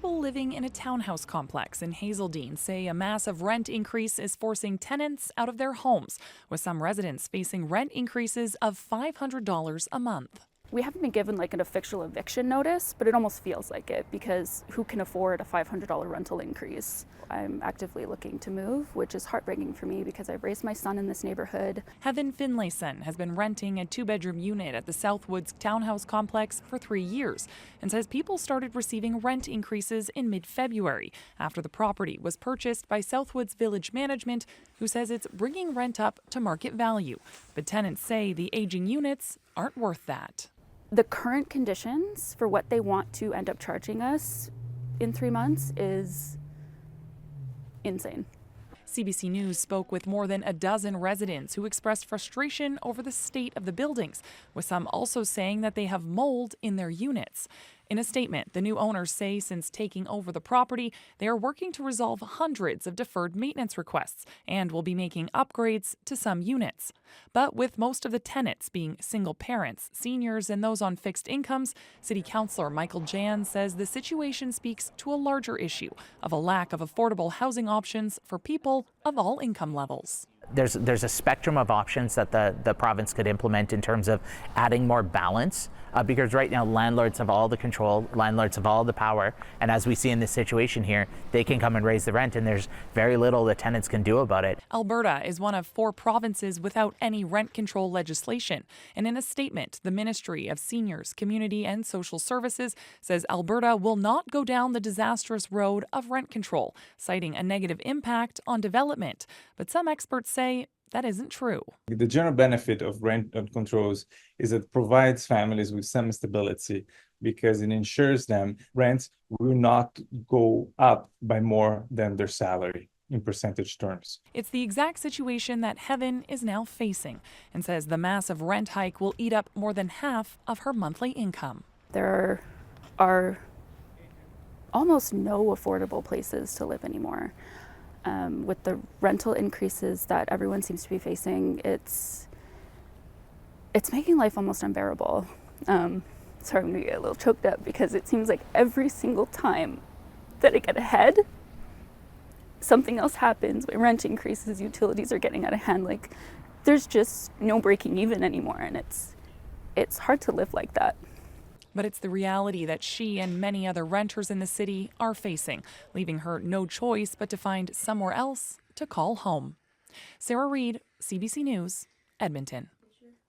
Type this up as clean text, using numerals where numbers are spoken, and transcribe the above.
people living in a townhouse complex in Hazeldean say a massive rent increase is forcing tenants out of their homes, with some residents facing rent increases of $500 a month. We haven't been given like an official eviction notice, but it almost feels like it because who can afford a $500 rental increase? I'm actively looking to move, which is heartbreaking for me because I've raised my son in this neighborhood. Heaven Finlayson has been renting a 2-bedroom unit at the Southwoods townhouse complex for 3 years and says people started receiving rent increases in mid-February after the property was purchased by Southwoods Village Management, who says it's bringing rent up to market value. But tenants say the aging units aren't worth that. The current conditions for what they want to end up charging us in 3 months is insane. CBC News spoke with more than a dozen residents who expressed frustration over the state of the buildings, with some also saying that they have mold in their units. In a statement, the new owners say since taking over the property, they are working to resolve hundreds of deferred maintenance requests and will be making upgrades to some units. But with most of the tenants being single parents, seniors, and those on fixed incomes, City Councillor Michael Jan says the situation speaks to a larger issue of a lack of affordable housing options for people of all income levels. There's a spectrum of options that the province could implement in terms of adding more balance, because right now landlords have all the control, landlords have all the power, and as we see in this situation here, they can come and raise the rent and there's very little the tenants can do about it. Alberta is one of 4 provinces without any rent control legislation, and in a statement, the Ministry of Seniors, Community and Social Services says Alberta will not go down the disastrous road of rent control, citing a negative impact on development. But some experts say that isn't true. The general benefit of rent controls is that it provides families with some stability because it ensures them rents will not go up by more than their salary in percentage terms. It's the exact situation that Heaven is now facing and says the massive rent hike will eat up more than half of her monthly income. There are almost no affordable places to live anymore. With the rental increases that everyone seems to be facing, it's making life almost unbearable. Sorry, I'm gonna get a little choked up because it seems like every single time that I get ahead, something else happens. My rent increases, utilities are getting out of hand. Like, there's just no breaking even anymore, and it's hard to live like that. But it's the reality that she and many other renters in the city are facing, leaving her no choice but to find somewhere else to call home. Sarah Reid, CBC News, Edmonton.